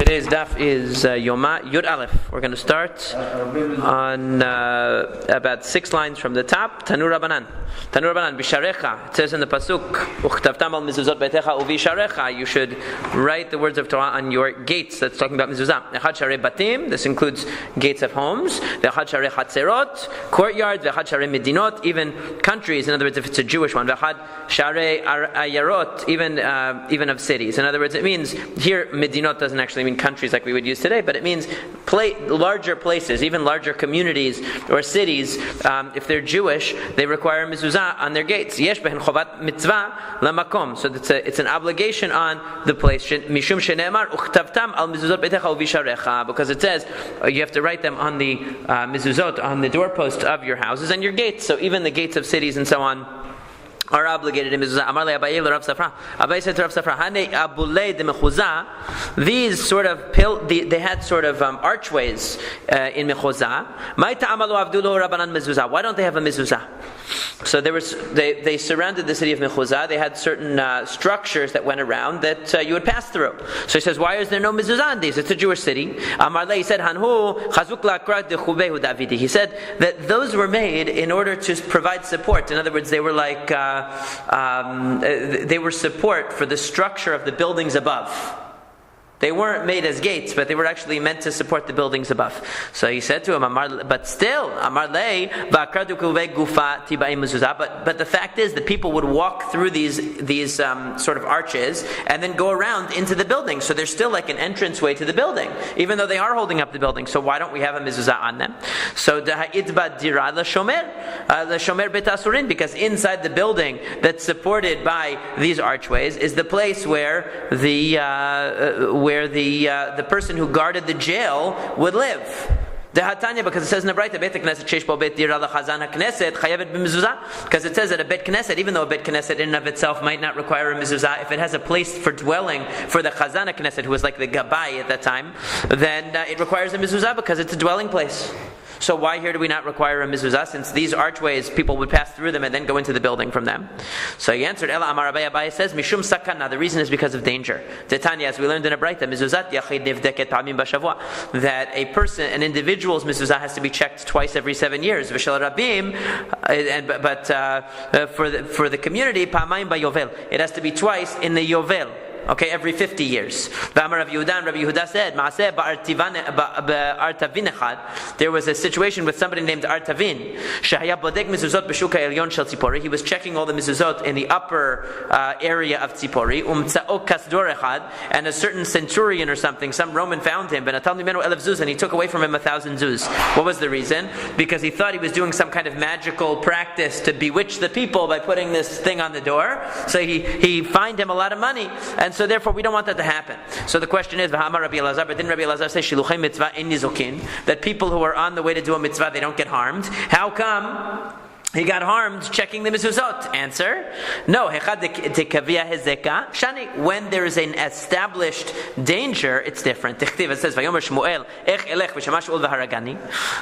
Today's daf is Yoma Daf. We're going to start on about 6 lines from the top. Tanur Rabbanan. Tanur Rabbanan, Bisharecha. It says in the pasuk, Uchtavtam al mizuzot beitecha uvisharecha. You should write the words of Torah on your gates. That's talking about mizuzah. Echad sharei batim. This includes gates of homes. Vechad sharei chatzerot, courtyards. Vechad sharei medinot, even countries. In other words, if it's a Jewish one. Vechad sharei ayarot, even of cities. In other words, it means here medinot doesn't actually mean countries like we would use today, but it means larger places, even larger communities or cities. If they're Jewish, they require mezuzah on their gates. Yesh behen chovat mitzvah lamakom. So it's an obligation on the place. Mishum shene'emar uchtavtam al mezuzot beitecha uvisharecha, because it says you have to write them on the mezuzot, on the doorposts of your houses and your gates. So even the gates of cities and so on are obligated in mezuzah. Amar le Abaye le Rav Safra. Abaye said to Rav Safra, "Hane abulei de mechuzah." These sort of they had sort of archways in mechuzah. Mai ta'amalu avdulo Rabbanan mezuzah. Why don't they have a mezuzah? So they surrounded the city of mechuzah. They had certain structures that went around that you would pass through. So he says, why is there no mezuzah in these? It's a Jewish city. Amar le, he said, Hanhu chazuk la'akrat de chubehu Davidi. He said that those were made in order to provide support. In other words, they were like they were support for the structure of the buildings above. They weren't made as gates, but they were actually meant to support the buildings above. So he said to him, but still, but the fact is that people would walk through these sort of arches and then go around into the building. So there's still like an entranceway to the building, even though they are holding up the building. So why don't we have a mezuzah on them? So because inside the building that's supported by these archways is the place where the person who guarded the jail would live. Because it says in the Braita, because it says that a Bet Knesset, even though a Bet Knesset in and of itself might not require a mezuzah, if it has a place for dwelling for the Chazan Knesset, who was like the Gabai at that time, then it requires a mezuzah because it's a dwelling place. So why here do we not require a mezuzah? Since these archways, people would pass through them and then go into the building from them. So he answered, Ela Amar Abaye says, Mishum sakana. The reason is because of danger. Titania, as we learned in a Braita, mezuzat yachid nivdeket pamim b'shavua, that a person, an individual's mezuzah has to be checked twice every 7 years. V'shel rabim, but for the community, pamayim b'yovel, it has to be twice in the yovel. Okay, every 50 years. Rabbi Yehuda said, there was a situation with somebody named Artavin. He was checking all the mezuzot in the upper area of Tzipori. And a certain centurion or something, some Roman found him, and he took away from him 1,000 zuz. What was the reason? Because he thought he was doing some kind of magical practice to bewitch the people by putting this thing on the door. So he fined him a lot of money. And so therefore we don't want that to happen. So the question is, but didn't Rabbi Elazar say Shiluchei mitzvah in nizukin, that people who are on the way to do a mitzvah, they don't get harmed? How come he got harmed checking the mezuzot? Answer: no. Shani. When there is an established danger, it's different. It says,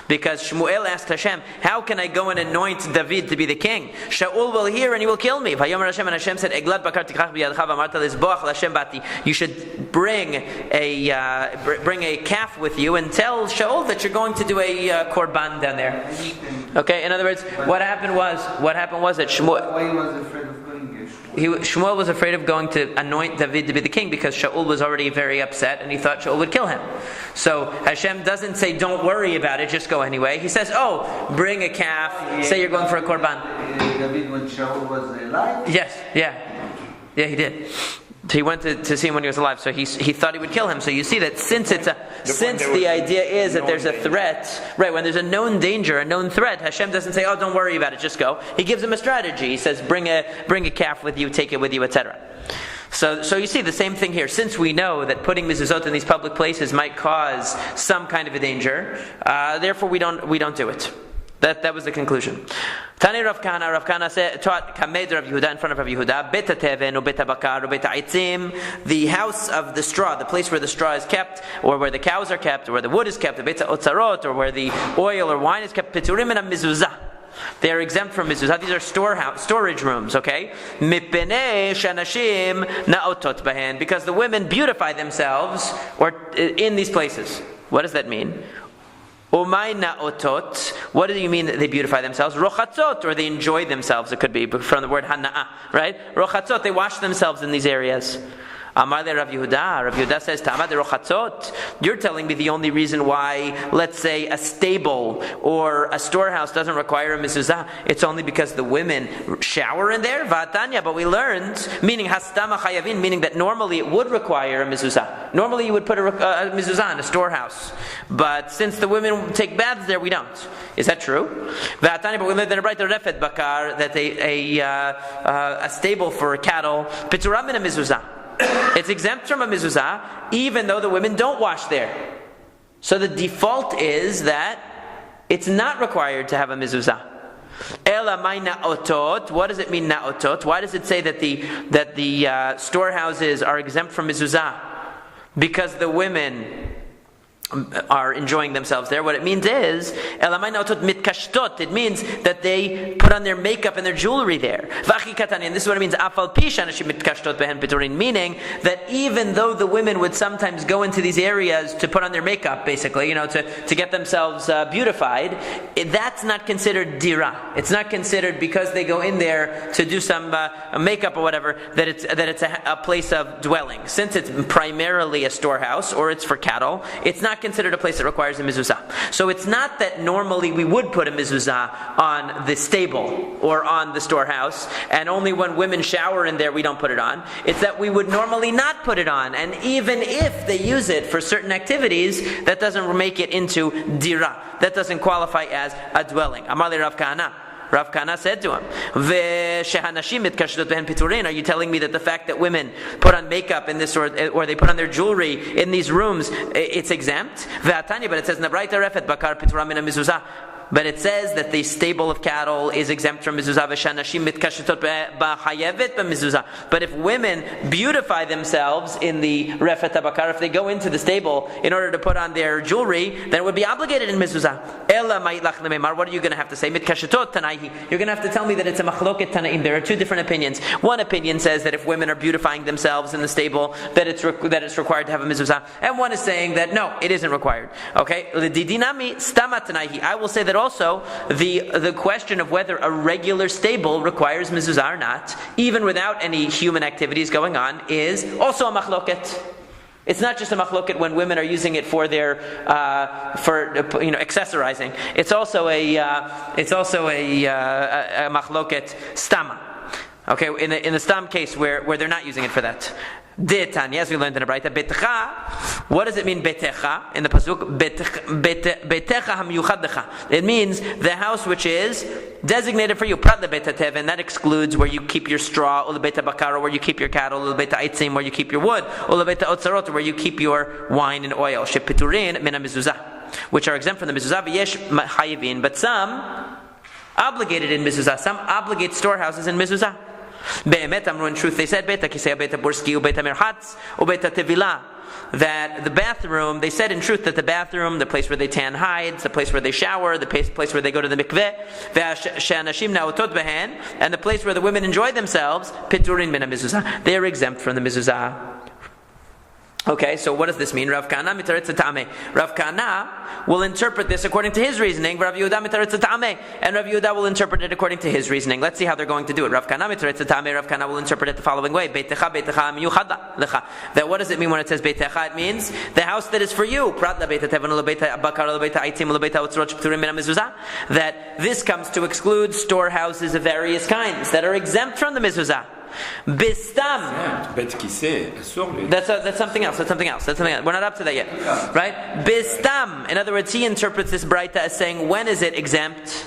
because Shmuel asked Hashem, how can I go and anoint David to be the king? Shaul will hear and he will kill me. And Hashem said, you should bring a calf with you and tell Shaul that you're going to do a korban down there. Okay, in other words, what happened was that Shmuel was afraid of going to anoint David to be the king because Shaul was already very upset and he thought Shaul would kill him. So Hashem doesn't say, don't worry about it, just go anyway. He says, bring a calf, say you're going for a korban. David, when Shaul was alive? Yes, yeah, he did. He went to see him when he was alive, so he thought he would kill him. So you see that since the idea is that there's a threat, right? When there's a known danger, a known threat, Hashem doesn't say, "Oh, don't worry about it, just go." He gives him a strategy. He says, "Bring a calf with you, take it with you, etc." So you see the same thing here. Since we know that putting mezuzot in these public places might cause some kind of a danger, therefore we don't do it. That was the conclusion. Tani Rav Kana taught Kamed Rav Yehuda in front of Rav Yehuda, Beta Teven, Beta Bakar, Beta Aitzim, the house of the straw, the place where the straw is kept, or where the cows are kept, or where the wood is kept, Beta Otzarot, or where the oil or wine is kept, Piturim and Mezuzah. They are exempt from mezuzah. These are storage rooms, okay? Mipnei shanashim naotot bahen, because the women beautify themselves or in these places. What does that mean? Umay naotot. What do you mean that they beautify themselves? Rochatzot, or they enjoy themselves. It could be from the word hana'a, right? Rochatzot, they wash themselves in these areas. Amar le Rav Yehuda. Rav Yehuda says, Ta'amad rochatzot. You're telling me the only reason why, let's say, a stable or a storehouse doesn't require a mezuzah, it's only because the women shower in there? Va'atanya, but we learned, meaning hastama chayavin, meaning that normally it would require a mezuzah. Normally you would put a mezuzah in a storehouse. But since the women take baths there, we don't. Is that true? Va'atanya, but we learned in a brighter refet bakar that a stable for cattle, pituram in a mezuzah. It's exempt from a mezuzah, even though the women don't wash there. So the default is that it's not required to have a mezuzah. Ela may naotot. What does it mean naotot? Why does it say that the storehouses are exempt from mezuzah? Because the women are enjoying themselves there. What it means is, it means that they put on their makeup and their jewelry there. And this is what it means, meaning that even though the women would sometimes go into these areas to put on their makeup, basically, to get themselves beautified, that's not considered dira. It's not considered, because they go in there to do some makeup or whatever, that it's a place of dwelling. Since it's primarily a storehouse, or it's for cattle, it's not considered a place that requires a mezuzah. So it's not that normally we would put a mezuzah on the stable or on the storehouse, and only when women shower in there we don't put it on. It's that we would normally not put it on, and even if they use it for certain activities, that doesn't make it into dira. That doesn't qualify as a dwelling. Amar li Rav Kahana. Rav Kahana said to him, are you telling me that the fact that women put on makeup in this, or they put on their jewelry in these rooms, it's exempt? But it says, but it says that the stable of cattle is exempt from mezuzah. But if women beautify themselves in the refet habakar, if they go into the stable in order to put on their jewelry, then it would be obligated in mezuzah. What are you going to have to say? You're going to have to tell me that it's a machloket tanaim. There are two different opinions. One opinion says that if women are beautifying themselves in the stable, that it's required to have a mezuzah, and one is saying that no, it isn't required. Okay, I will say that also the question of whether a regular stable requires mezuzah or not, even without any human activities going on, is also a machloket. It's not just a machloket when women are using it for their accessorizing. It's also a machloket stama. Okay, in the stam case where they're not using it for that. Detanya, as we learned in the Braita, betecha. What does it mean, betecha? In the pasuk, betecha hamiyuchad lecha. It means the house which is designated for you. Prat lebetatev, and that excludes where you keep your straw, or lebeta bakara, where you keep your cattle, or lebeta aitzim, where you keep your wood, or lebeta otzarot, where you keep your wine and oil. Shepiturin min hamizuzah, which are exempt from the mezuzah. V'yesh hayivin, but some obligated in mezuzah. Some obligate storehouses in mezuzah. Be'emet amru, in truth they said, beta kisei beta burski ubeta merchatz ubeta tevila, that the bathroom, they said in truth that the bathroom, the place where they tan hides, the place where they shower, the place where they go to the mikveh, ve'anashim naotot behen, and the place where the women enjoy themselves, piturin min hamizuzah, they are exempt from the mezuzah. Okay, so what does this mean? Rav Kahana mitaretz ta'ameh. Rav Kahana will interpret this according to his reasoning. Rav Yehuda mitaretz ta'ameh, and Rav Yehuda will interpret it according to his reasoning. Let's see how they're going to do it. Rav Kahana mitaretz ta'ameh. Rav Kahana will interpret it the following way: Beitecha miyuchad lecha. That what does it mean when it says beitecha? It means the house that is for you. Prat lebeita tevan lebeita bakar lebeita aitzim lebeita otzrot shepturim min hamizuzah. That this comes to exclude storehouses of various kinds that are exempt from the mezuzah. Bistam. That's something else. We're not up to that yet, right? Bistam. In other words, he interprets this braita as saying, when is it exempt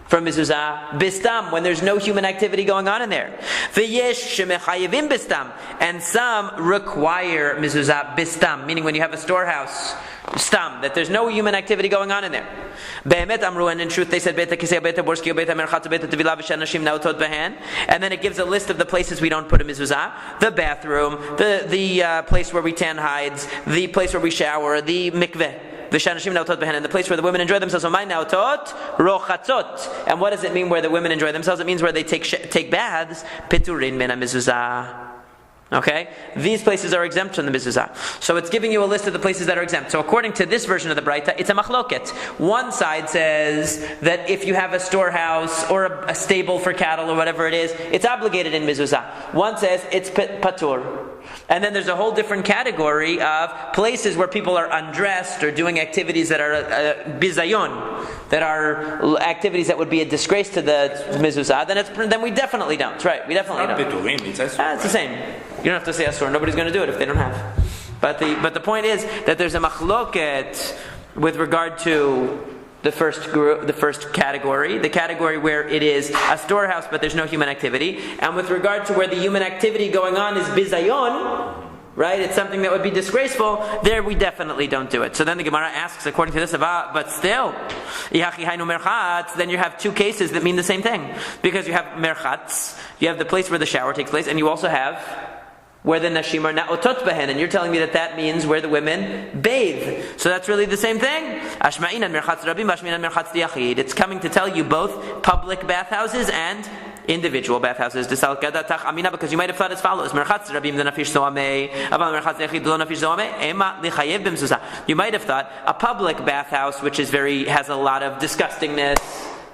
from mezuzah? Bistam, when there's no human activity going on in there. V'yesh shemechayivim bistam, and some require mezuzah bistam, meaning when you have a storehouse, stam, that there's no human activity going on in there. Be'emet amru, and in truth they said beta kisei beta borski beta merchatz beta tevila v'shanashim naotot behen, and then it gives a list of the places we don't put a mezuzah: the bathroom, the place where we tan hides, the place where we shower, the mikveh. V'shanashim naotot behen, and the place where the women enjoy themselves. So my naotot rochatzot. And what does it mean where the women enjoy themselves? It means where they take baths. Piturin min hamezuzah. Okay? These places are exempt from the mezuzah. So it's giving you a list of the places that are exempt. So according to this version of the Braita, it's a machloket. One side says that if you have a storehouse or a stable for cattle or whatever it is, it's obligated in mezuzah. One says it's patur. And then there's a whole different category of places where people are undressed or doing activities that are bizayon, that are activities that would be a disgrace to the mezuzah. Then we definitely don't. Right? We definitely don't. It's the same. You don't have to say asur. Nobody's going to do it if they don't have. But the point is that there's a machloket with regard to the first group, the first category, the category where it is a storehouse but there's no human activity, and with regard to where the human activity going on is bizayon, right? It's something that would be disgraceful. There we definitely don't do it. So then the Gemara asks, according to this, but still, then you have two cases that mean the same thing, because you have merchatz, you have the place where the shower takes place, and you also have where the nashim are naotot behen, and you're telling me that means where the women bathe. So that's really the same thing. Ashma'in and merchatz rabim, ashma'in and merchatz diyachid. It's coming to tell you both public bathhouses and individual bathhouses. Because you might have thought as follows: merchatz rabim the nafish zoamei, aval merchatz diyachid lo nafish zoamei, ema lichayev b'mezuzah. You might have thought a public bathhouse, which is has a lot of disgustingness,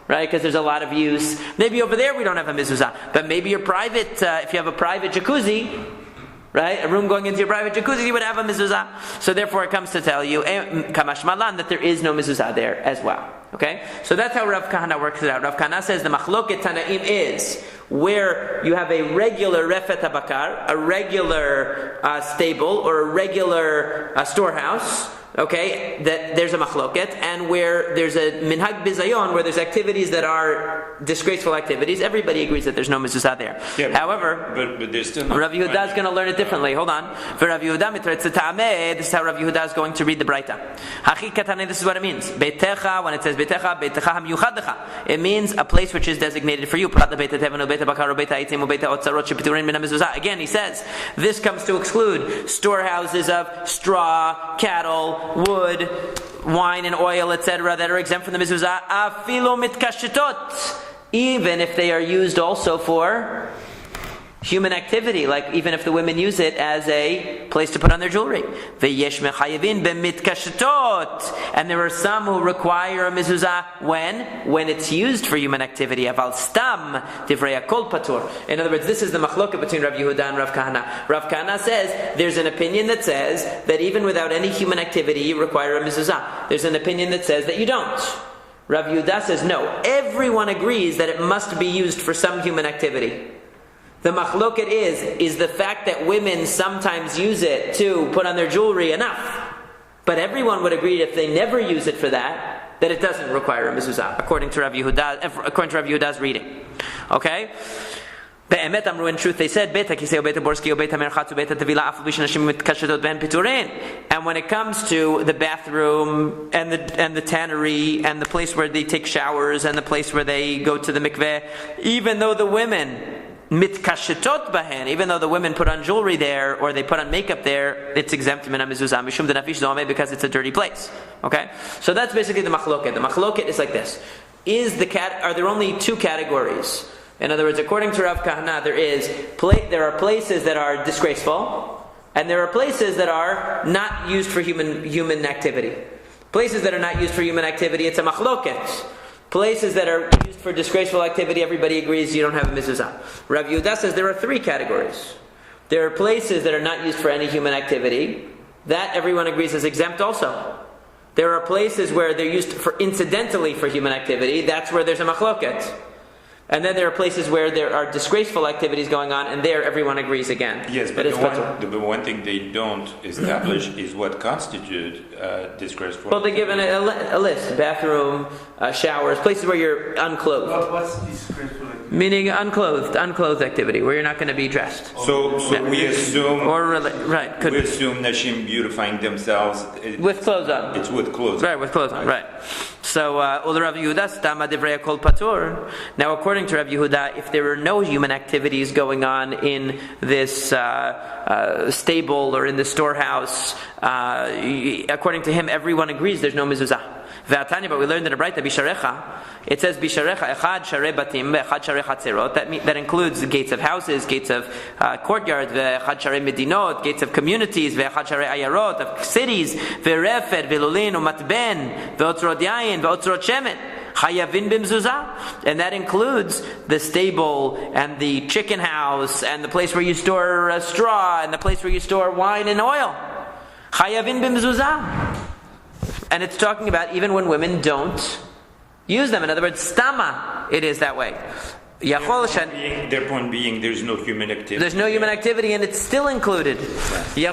right? Because there's a lot of use. Maybe over there we don't have a mezuzah, but maybe your private, if you have a private jacuzzi, right? A room going into your private jacuzzi, you would have a mezuzah. So therefore it comes to tell you, kamash malan, that there is no mezuzah there as well. Okay? So that's how Rav Kahana works it out. Rav Kahana says the machloket tanaim is where you have a regular refet habakar, a regular stable, or a regular storehouse, okay, that there's a machloket, and where there's a minhag bizayon, where there's activities that are disgraceful activities, everybody agrees that there's no mezuzah there. Yeah, however, but there's still Rav Yehuda is going to learn it differently. Hold on. For Rav Yehuda, this is how Rav Yehuda is going to read the Braita. This is what it means. Beitecha, when it says beitecha, beitecha hamiyuchad lecha, it means a place which is designated for you. Again, he says, this comes to exclude storehouses of straw, cattle, wood, wine and oil, etc., that are exempt from the mezuzah, afilo mitkashitot, even if they are used also for human activity, like even if the women use it as a place to put on their jewelry. Veyesh mechayevin b'mitkashitot, and there are some who require a mezuzah when it's used for human activity. Aval stam divrei hakol patur. In other words, this is the machloket between Rav Yehuda and Rav Kahana. Rav Kahana says there's an opinion that says that even without any human activity you require a mezuzah. There's an opinion that says that you don't. Rav Yehuda says no. Everyone agrees that it must be used for some human activity. The machloket is the fact that women sometimes use it to put on their jewelry enough. But everyone would agree if they never use it for that it doesn't require a mezuzah, according to Rav Yehuda's reading. Okay? Be'emet amru, in truth they said, Beta kisei o beta borski o beta merchatz o beta tevila afu b'shanashim mitkashetot ben piturin. And when it comes to the bathroom and the tannery and the place where they take showers and the place where they go to the mikveh, even though the women mitkashetot bahen, even though the women put on jewelry there or they put on makeup there, it's exempt min hamezuzah mishum denafish zoameh, because it's a dirty place. Okay, so that's basically the machloket. The machloket is like this: are there only two categories? In other words, according to Rav Kahana, there are places that are disgraceful, and there are places that are not used for human activity. Places that are not used for human activity, it's a machloket. Places that are used for disgraceful activity, everybody agrees you don't have a mezuzah. Rav Yehuda says there are three categories. There are places that are not used for any human activity. That everyone agrees is exempt also. There are places where they're used incidentally for human activity. That's where there's a machloket. And then there are places where there are disgraceful activities going on, and there everyone agrees again. Yes, but the one thing they don't establish is what constitutes disgraceful. Well, they give a list: bathroom, showers, places where you're unclothed. What's disgraceful activity? Meaning unclothed activity, where you're not going to be dressed. So we assume, Right, could we be. assume Nashim beautifying themselves. With clothes on. It's with clothes. Right, with clothes on, right. So, Rav Yehuda stama divrei kol patur. Now, according to Rav Yehuda, if there are no human activities going on in this stable or in the storehouse, according to him, everyone agrees there's no mezuzah. But we learned in the Braita Bisharecha, it says Bisharecha echad sharei batim ve'echad sharei chatzerot. That includes the gates of houses, gates of courtyards, ve'echad sharei medinot, gates of communities, ve'echad sharei ayarot, of cities, ve'refed ve'lulin u'matben ve'otzrot yayin ve'otzrot shemen. Chayavin b'mzuzah, and that includes the stable and the chicken house and the place where you store straw and the place where you store wine and oil. Chayavin b'mzuzah. And it's talking about even when women don't use them. In other words, stama, it is that way. Their point being, there's no human activity. There's no human activity, and it's still included. Maybe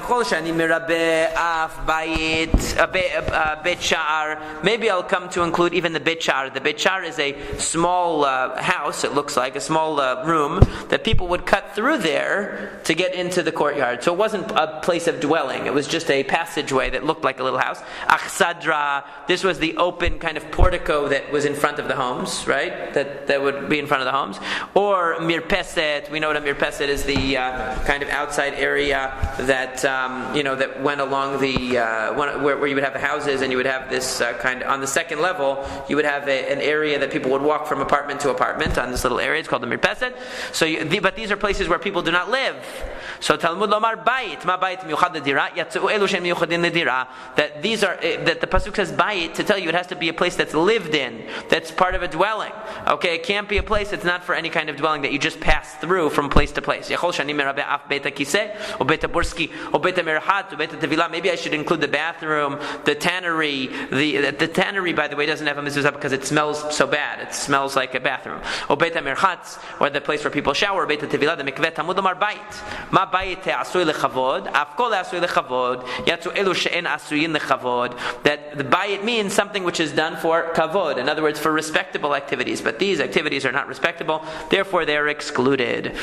I'll come to include even the bet sha'ar. The bet sha'ar is a small house, it looks like, a small room that people would cut through there to get into the courtyard. So it wasn't a place of dwelling, it was just a passageway that looked like a little house. Achsadra, this was the open kind of portico that was in front of the homes, right? That would be in front of the homes. Or mirpeset, we know what a mirpeset is, the kind of outside area that that went along the where you would have the houses, and you would have this kind of, on the second level you would have an area that people would walk from apartment to apartment on this little area. It's called the mirpeset. So, but these are places where people do not live. So Talmud lomar bayit, ma bayit miyuchad ledira, yatzu elu shem miyuchadin ledira. That these are that the pasuk says bayit to tell you it has to be a place that's lived in, that's part of a dwelling. Okay, it can't be a place that's not for any kind of dwelling that you just pass through from place to place. Maybe I should include the bathroom, the tannery. The tannery, by the way, doesn't have a mezuzah because it smells so bad. It smells like a bathroom. Or the place where people shower. The mikveh tamud amar bayit. Ma bayit asui lechavod. Afkol asui lechavod. Yatzu elu she'en asuyin lechavod. That the bayit means something which is done for kavod. In other words, for respectable activities. But these activities are not respectable. Therefore, they are excluded.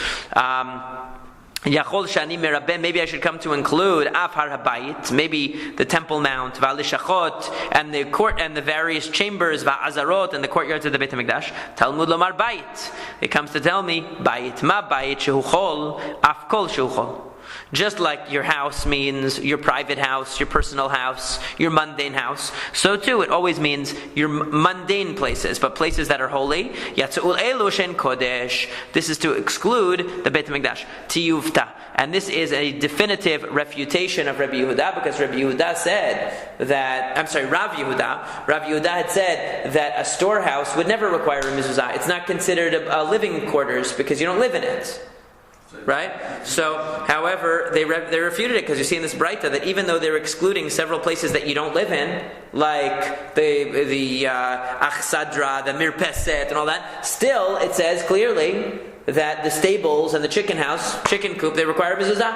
Maybe I should come to include Afhar Habayit, maybe the Temple Mount, Valishachot, and the court and the various chambers, Va'azarot, and the courtyards of the Beit HaMikdash. Talmud Lomar Bayit. It comes to tell me, Bayit ma Bayit shehu chol, Afkol shehu chol. Just like your house means your private house, your personal house, your mundane house, so too it always means your mundane places, but places that are holy. Yatzu'ul elu shen kodesh. This is to exclude the Beit HaMikdash. Tiyuvta. And this is a definitive refutation of Rabbi Yehuda, because Rabbi Yehuda said that, Rav Yehuda had said that a storehouse would never require a mezuzah. It's not considered a living quarters because you don't live in it. Right? So, however, they refuted it, because you see in this Braita that even though they're excluding several places that you don't live in, like the Achsadra, the Mirpeset, and all that, still it says clearly that the stables and the chicken coop, they require a mezuzah.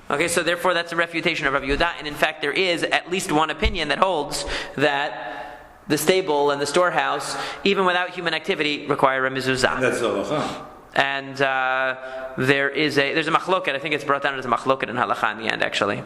Okay, so therefore that's a refutation of Rav Yehuda, and in fact there is at least one opinion that holds that the stable and the storehouse, even without human activity, require a mezuzah. That's halacha. And there's a machloket. I think it's brought down as a machloket in halacha in the end, actually.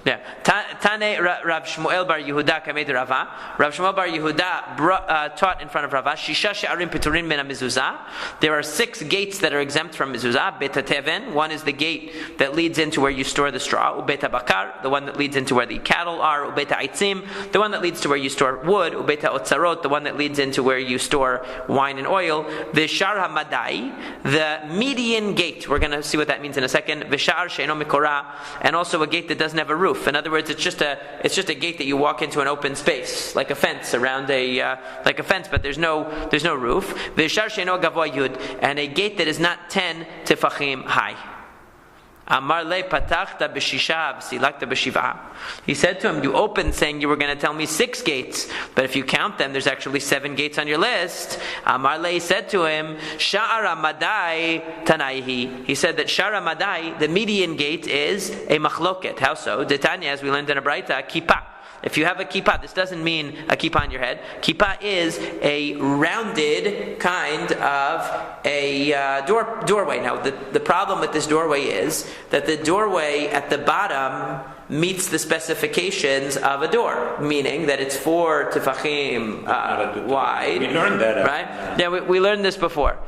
Yeah. Tane Rav Shmuel bar Yehuda kamed Rava. Rav Shmuel bar Yehuda taught in front of Rava. Shisha she'arim piturin min mezuzah. There are 6 gates that are exempt from mezuzah. Beta teven. One is the gate that leads into where you store the straw. Ubeta bakar, the one that leads into where the cattle are. Ubeta aitzim, the one that leads to where you store wood. Ubeta otzarot, the one that leads into where you store wine and oil. The shar hamadai, the median gate. We're going to see what that means in a second. V'sha'ar she'eno mikora, and also a gate that doesn't have a roof. In other words, it's just a gate that you walk into an open space, like a fence around like a fence, but there's no roof. V'sha'ar she'eno gavoa yud, and a gate that is not 10 tefachim high. Amar le patachta b'shisha v'silakta b'shiv'a. He said to him, you opened saying you were going to tell me 6 gates, but if you count them, there's actually 7 gates on your list. Amar le said to him, Sha'ara madai tanaihi. He said that Sha'ara madai, the median gate, is a machloket. How so? Detanya, as we learned in a Braita, kippah. if you have a kippah, this doesn't mean a kippah on your head. Kippah is a rounded kind of a doorway. Now, the problem with this doorway is that the doorway at the bottom meets the specifications of a door, meaning that it's 4 tefachim wide. We learned that, right? Yeah, we learned this before.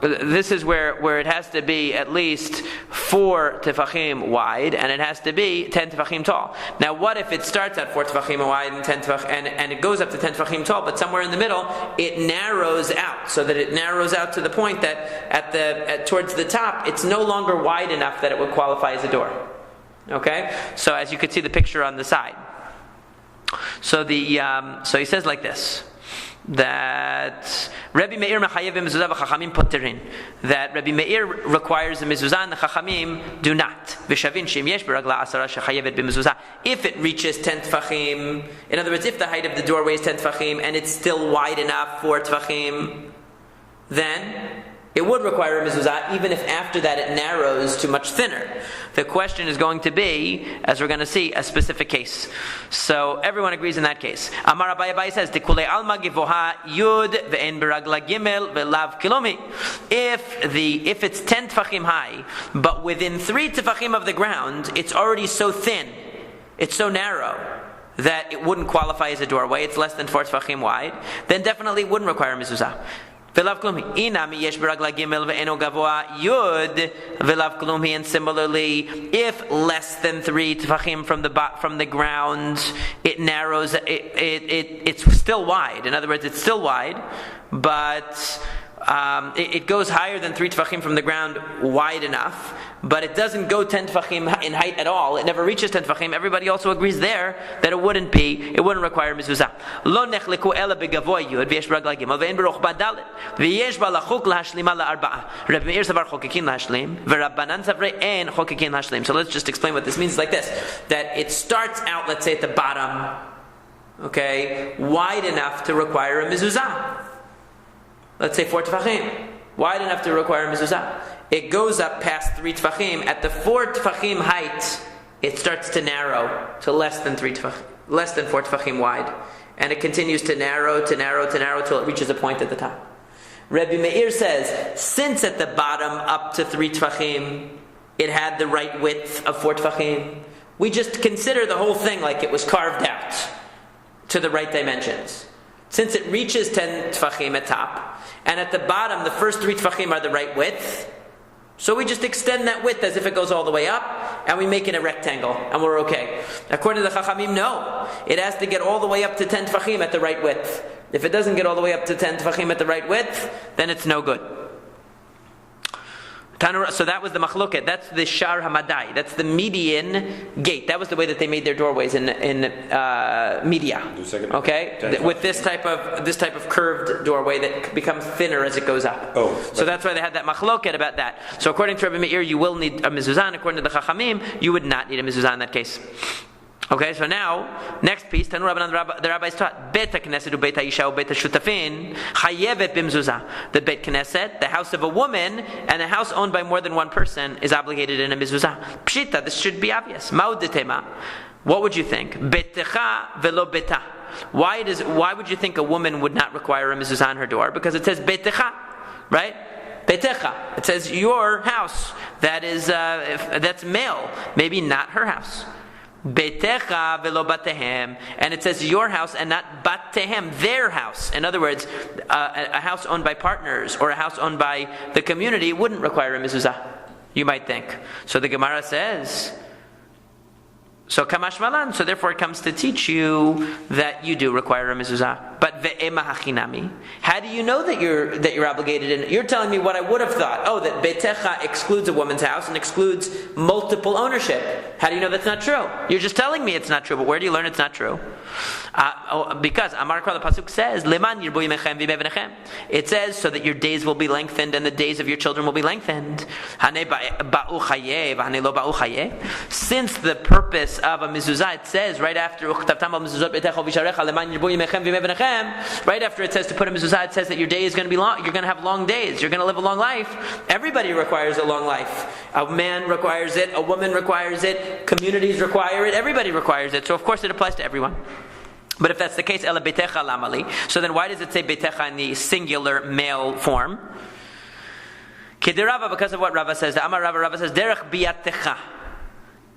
This is where it has to be at least 4 tefachim wide, and it has to be 10 tefachim tall. Now, what if it starts at 4 tefachim wide and 10 tefachim, and it goes up to 10 tefachim tall, but somewhere in the middle it narrows out, so that it narrows out to the point that towards the top it's no longer wide enough that it would qualify as a door. Okay, so as you could see the picture on the side. So so he says like this, that Rabbi Meir mechayev b'mezuzah v'chachamim poterin, that Rabbi Meir requires a mezuzah and the chachamim do not. V'shavin she'im yesh b'ragla asara shechayevet b'mezuzah. If it reaches 10 tefachim, in other words, if the height of the doorway is 10 tefachim and it's still wide enough for tefachim, then it would require a mezuzah, even if after that it narrows to much thinner. The question is going to be, as we're going to see, a specific case. So everyone agrees in that case. Amar Abaye says, "Dekule alma givoha yud ve'en beragla gimel ve'lav kilomi." If it's 10 tefachim high, but within 3 tefachim of the ground, it's already so thin, it's so narrow, that it wouldn't qualify as a doorway, it's less than 4 tefachim wide, then definitely it wouldn't require a mezuzah. V'lav klumi. Inami yesh beragla gimel ve'eno gavoa yud v'lav klumi. And similarly, if less than 3 tefachim from the ground, it narrows. It's still wide. In other words, it's still wide, but it goes higher than 3 tefachim from the ground, wide enough, but it doesn't go 10 tefachim in height at all. It never reaches 10 tefachim. Everybody also agrees there that it wouldn't require mezuzah. Lo nechleku ela begavoy yud v'yesh beragla gimel ve'en berokba dalet v'yesh ba lachuk lahashlima la'arba'a. Rabbi Meir savar chokekin lahashlim v'Rabbanan savrei ein chokekin lahashlim. So let's just explain what this means. It's like this: that it starts out, let's say, at the bottom, okay, wide enough to require a mezuzah. Let's say 4 tefachim, wide enough to require mezuzah. It goes up past 3 tefachim. At the 4 tefachim height, it starts to narrow to less than 4 tefachim wide, and it continues to narrow till it reaches a point at the top. Rabbi Meir says, since at the bottom up to 3 tefachim, it had the right width of 4 tefachim, we just consider the whole thing like it was carved out to the right dimensions. Since it reaches 10 tefachim at top, and at the bottom the first 3 tefachim are the right width, so we just extend that width as if it goes all the way up, and we make it a rectangle, and we're okay. According to the Chachamim, no. It has to get all the way up to 10 tefachim at the right width. If it doesn't get all the way up to 10 tefachim at the right width, then it's no good. So that was the machloket. That's the shar hamadai. That's the median gate. That was the way that they made their doorways in media. Okay, with this type of curved doorway that becomes thinner as it goes up. So that's why they had that machloket about that. So according to Rabbi Meir, you will need a mezuzah. According to the Chachamim, you would not need a mezuzah in that case. Okay, so now, next piece, Tanu Rabbanan, the rabbis taught, Bet HaKnesset u Bet HaIsha u Bet HaShutafin, Chayevet b'mezuzah. The Bet Knesset, the house of a woman, and a house owned by more than one person, is obligated in a mezuzah. Pshita, this should be obvious. Ma'udetema. What would you think? Betecha velo beta. Why would you think a woman would not require a mezuzah on her door? Because it says Betecha, right? Betecha. It says your house. That's male. Maybe not her house. Betecha velo batehem, and it says your house and not batehem, their house. In other words, a house owned by partners or a house owned by the community wouldn't require a mezuzah, you might think. So the Gemara says, so kamash malan, so therefore it comes to teach you that you do require a mezuzah. But ve'ema hachinami, how do you know that you're obligated in? You're telling me what I would have thought. Oh, that betecha excludes a woman's house and excludes multiple ownership. How do you know that's not true? You're just telling me it's not true. But where do you learn it's not true? Because Amar Kra, the pasuk says, "Leman yirbu yimechem v'mevnechem." It says so that your days will be lengthened and the days of your children will be lengthened. Hane ba'u chayeh v'hane lo ba'u chayeh. Since the purpose of a mezuzah, it says right after Uchtavtam al mezuzot betecha v'sharecha leman yirbu yimechem v'mevnechem. Right after it says to put a mezuzah, it says that your day is going to be long. You're going to have long days. You're going to live a long life. Everybody requires a long life. A man requires it. A woman requires it. Communities require it. Everybody everybody requires it, so of course it applies to everyone. But if that's the case, ela beitecha lamali, so then why does it say beitecha in the singular male form? Kedirava, because of what Rava says. The Amar Rava says, derech biyatecha.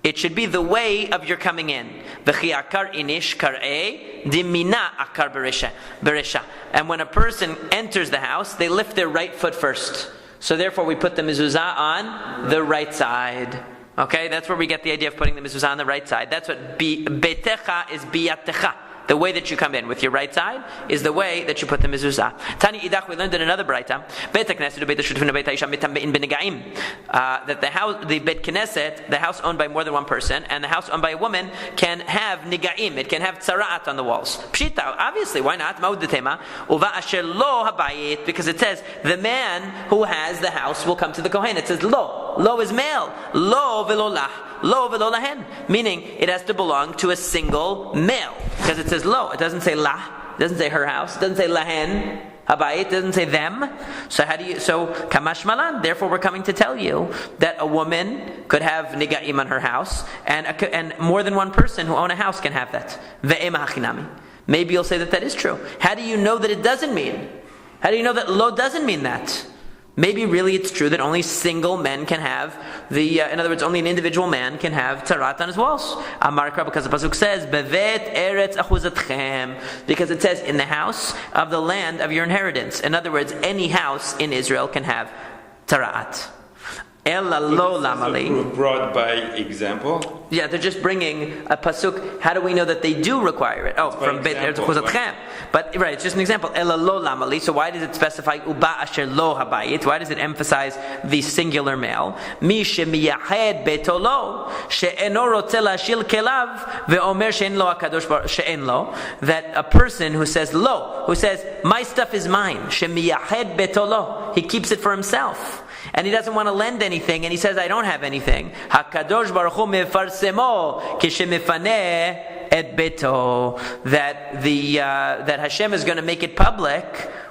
It should be the way of your coming in. V'chi akar inish kar'e dimina akar beresha. And when a person enters the house, they lift their right foot first. So therefore we put the mezuzah on the right side. Okay, that's where we get the idea of putting the mezuzah on the right side. That's what betecha is biyatecha. The way that you come in with your right side is the way that you put the mezuzah. Tani idach, we learned in another braita, that the house, the bet knesset, the house owned by more than one person, and the house owned by a woman can have nigaim. It can have tzara'at on the walls. Pshita, obviously, why not? Because it says the man who has the house will come to the kohen. It says lo. Lo is male. Lo velolah. Lo velo lahen, meaning it has to belong to a single male, because it says lo. It doesn't say la. It doesn't say her house. It doesn't say lahen habayit. It doesn't say them. So kamash malan. Therefore, we're coming to tell you that a woman could have nigaim on her house, and more than one person who own a house can have that. Ve'ema hachinami. Maybe you'll say that is true. How do you know that it doesn't mean? How do you know that lo doesn't mean that? Maybe really it's true that only single men can have in other words, only an individual man can have tarat on his walls. Amarkra, because the pasuk says, "Bevet eretz achuzatchem," because it says in the house of the land of your inheritance. In other words, any house in Israel can have tarat. Ella lo lamali. Brought by example. Yeah, they're just bringing a pasuk. How do we know that they do require it? Oh, from Bet Eretz Chuzatchem. But right, it's just an example. Ella lo lamali. So why does it specify uba asher lo habayit? Why does it emphasize the singular male? Mi shemiyahed betolo she'eno rotze lashil kelav ve'omer she'en lo hakadosh she'en lo. That a person who says lo, who says my stuff is mine, shemiyahed betolo, he keeps it for himself. And he doesn't want to lend anything, and he says, I don't have anything. HaKadosh Baruch Hu mefarsemo kishemifaneh et beto. That Hashem is going to make it public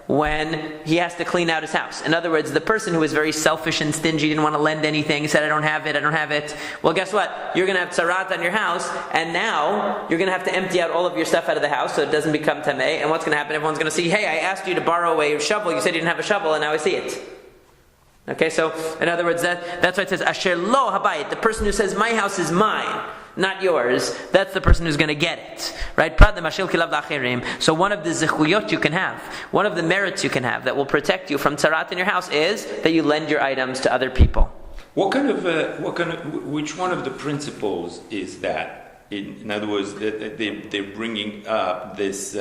when he has to clean out his house. In other words, the person who is very selfish and stingy, didn't want to lend anything, he said, I don't have it. Well, guess what? You're going to have tzarat on your house, and now you're going to have to empty out all of your stuff out of the house so it doesn't become tameh. And what's going to happen? Everyone's going to see, hey, I asked you to borrow a shovel. You said you didn't have a shovel, and now I see it. Okay, so in other words, that's why it says asher lo habayit. The person who says my house is mine, not yours, that's the person who's going to get it, right? So one of the zechuyot you can have, one of the merits you can have that will protect you from tzarat in your house is that you lend your items to other people. Which one of the principles is that? In other words, they're bringing up this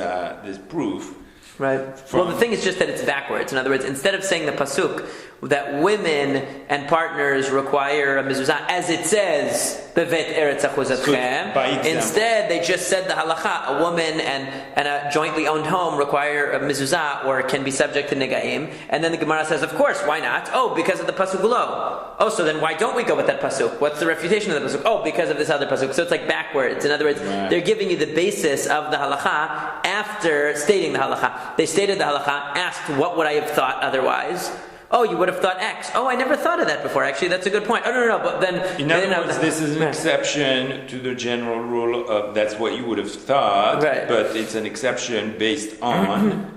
proof. Right. Well, the thing is just that it's backwards. In other words, instead of saying the pasuk that women and partners require a mezuzah, as it says, bevet eretz achuzatchem, instead they just said the halacha, a woman and a jointly owned home require a mezuzah or can be subject to negaim. And then the Gemara says, of course, why not? Oh, because of the pasuk lo. Oh, so then why don't we go with that pasuk? What's the refutation of the pasuk? Oh, because of this other pasuk. So it's like backwards. In other words, they're giving you the basis of the halacha after stating the halacha. They stated the halacha, asked what would I have thought otherwise. Oh, you would have thought X. Oh, I never thought of that before. Actually, that's a good point. Oh, no. But then, in other words, this is an exception to the general rule of that's what you would have thought, right. But it's an exception based on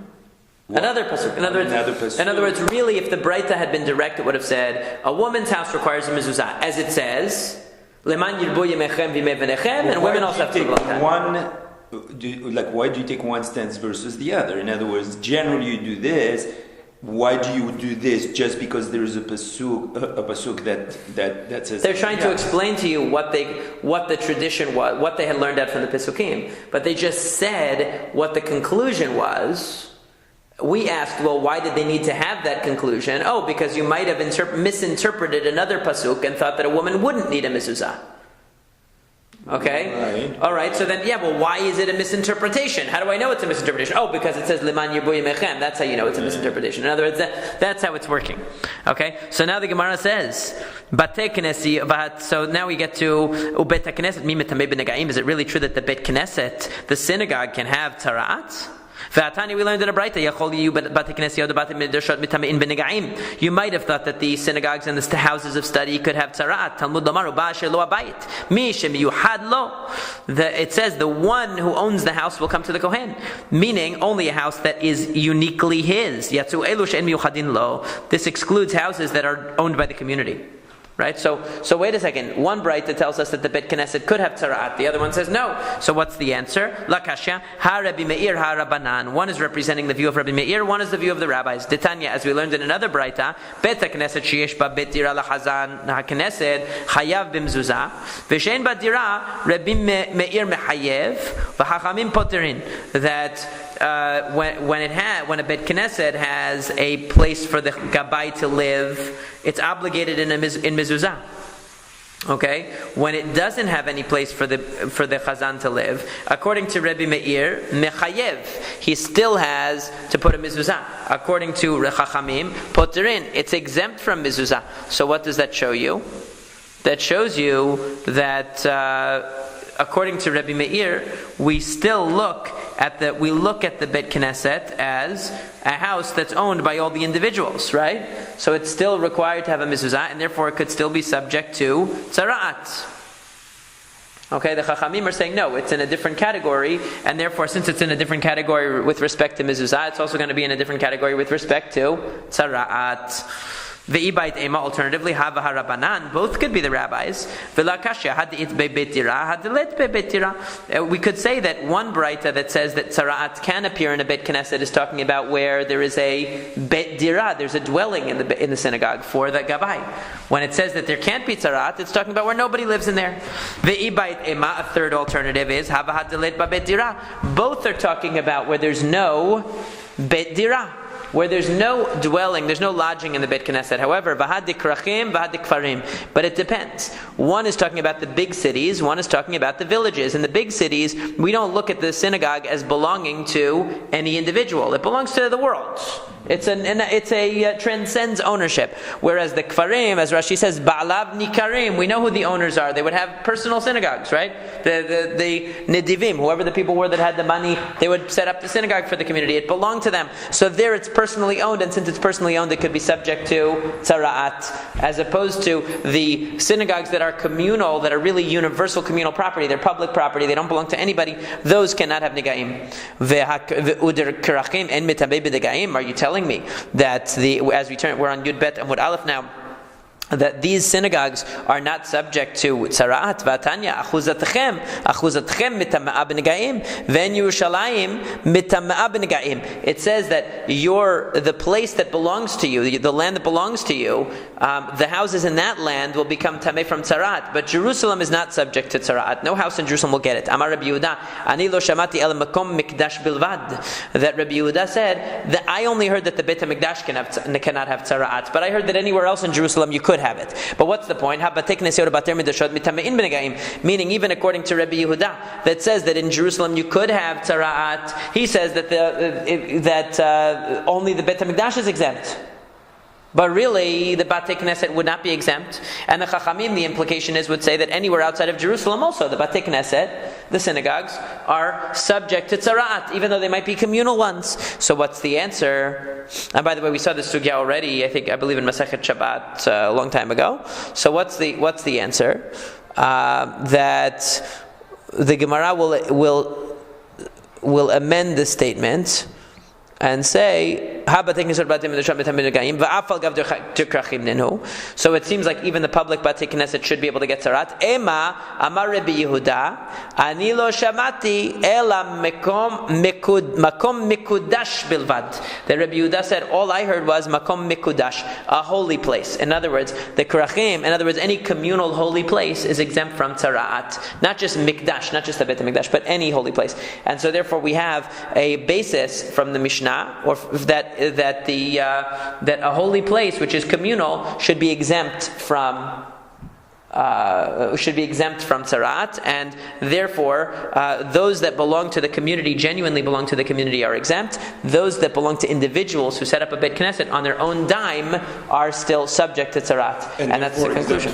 another pasuk. In other words, really, if the Braita had been direct, it would have said a woman's house requires a mezuzah, as it says, "Leman yirbu yemechem v'imei v'nechem," and women also have to do that. Why do you take one stance versus the other? In other words, generally you do this. Why do you do this? Just because there is a pasuk that says. They're trying to explain to you what the tradition was, what they had learned out from the Pesukim, but they just said what the conclusion was. We asked, well, why did they need to have that conclusion? Oh, because you might have misinterpreted another pasuk and thought that a woman wouldn't need a mezuzah. Okay? Right. All right, so then, why is it a misinterpretation? How do I know it's a misinterpretation? Oh, because it says, Liman Yirbu Yemechem. That's how you know it's a misinterpretation. In other words, that's how it's working. Okay? So now the Gemara says, so now we get to, is it really true that the Bet Knesset, the synagogue, can have tarat? V'atani, we learned in a Braita, you might have thought that the synagogues and the houses of study could have tzara'at. Talmud Lamaru ba'asher lo abayit. Mi shemiyuhad lo. It says the one who owns the house will come to the Kohen, meaning only a house that is uniquely his. Yatzu elu she'en miyuchadin lo. This excludes houses that are owned by the community. Right? So wait a second. One Braita tells us that the Bet Knesset could have tzara'at. The other one says no. So what's the answer? La kashya, ha Rabbi Meir, ha Rabbanan. One is representing the view of Rabbi Meir, one is the view of the rabbis. Detanya, as we learned in another Braita, Bet Knesset sheyesh ba bet dira lahazan ha-Knesset chayav b'mzuzah v'shein ba dira Rabbi Meir mechayev v'hachamim poterin. That when a Bet Knesset has a place for the Gabbai to live, it's obligated in mezuzah. Okay, when it doesn't have any place for the Chazan to live, according to Rabbi Meir, mechayev, he still has to put a mezuzah. According to Chachamim, poterin, it's exempt from mezuzah. So what does that show you? That shows you that according to Rabbi Meir, we look at the Bet Knesset as a house that's owned by all the individuals, right? So it's still required to have a mezuzah, and therefore it could still be subject to tzara'at. Okay, the Chachamim are saying no, it's in a different category, and therefore since it's in a different category with respect to mezuzah, it's also going to be in a different category with respect to tzara'at. Ve'ibait ema, alternatively, hava harabanan, both could be the rabbis. V'lakashya, hadit be'betira, hadilet be'betira. We could say that one Braita that says that tzara'at can appear in a Bet Knesset is talking about where there is a bet dira, there's a dwelling in the synagogue for the Gabbai. When it says that there can't be tzara'at, it's talking about where nobody lives in there. Ve'ibait ema, a third alternative is hava hadilet be'betira. Both are talking about where there's no bet dira, where there's no dwelling, there's no lodging in the Bet Knesset. However, v'hadi krachim, v'hadi kfarim. But it depends. One is talking about the big cities, one is talking about the villages. In the big cities, we don't look at the synagogue as belonging to any individual. It belongs to the world. It transcends ownership. Whereas the kfarim, as Rashi says, ba'alav nikarim, we know who the owners are. They would have personal synagogues, right? The nedivim, whoever the people were that had the money, they would set up the synagogue for the community. It belonged to them. So there it's personally owned, and since it's personally owned, it could be subject to tzara'at, as opposed to the synagogues that are communal, that are really universal communal property. They're public property. They don't belong to anybody. Those cannot have negaim. Are you telling me that we're on Yud Bet Amud Aleph now, that these synagogues are not subject to tzara'at? V'atanya achuzatchem mitama'a b'negaim v'en Yerushalayim mitama'a b'negaim. It says that the place that belongs to you, the land that belongs to you, the houses in that land will become tameh from tzara'at, but Jerusalem is not subject to tzara'at. No house in Jerusalem will get it. Amar Rabbi Yehuda, ani lo shamati el makom mikdash bilvad. That Rabbi Yehuda said that I only heard that the Beit HaMikdash cannot have tzara'at, but I heard that anywhere else in Jerusalem you could have it. But what's the point? Meaning, even according to Rabbi Yehuda, that says that in Jerusalem you could have tzara'at, he says that only the Beit HaMikdash is exempt. But really, the Batei Knesset would not be exempt. And the Chachamim, the implication would say that anywhere outside of Jerusalem also, the Batei Knesset, the synagogues, are subject to tzara'at, even though they might be communal ones. So what's the answer? And by the way, we saw this sugya already, I believe in Masechet Shabbat a long time ago. So what's the answer? That the Gemara will amend the statement and say, so it seems like even the public Batei Knesset should be able to get tzara'at. Ema amar Rabbi Yehuda, ani lo shamati ela makom mikudash bilvad. That Rabbi Yehuda said, all I heard was makom mikudash, a holy place. In other words, the krachim, any communal holy place is exempt from tzara'at. Not just mikdash, not just the Beit HaMikdash, but any holy place. And so therefore we have a basis from the Mishnah, or that a holy place which is communal should be exempt from tzara'at, and therefore those that belong to the community, genuinely belong to the community, are exempt. Those that belong to individuals who set up a Beit Knesset on their own dime are still subject to tzara'at, and that's the conclusion.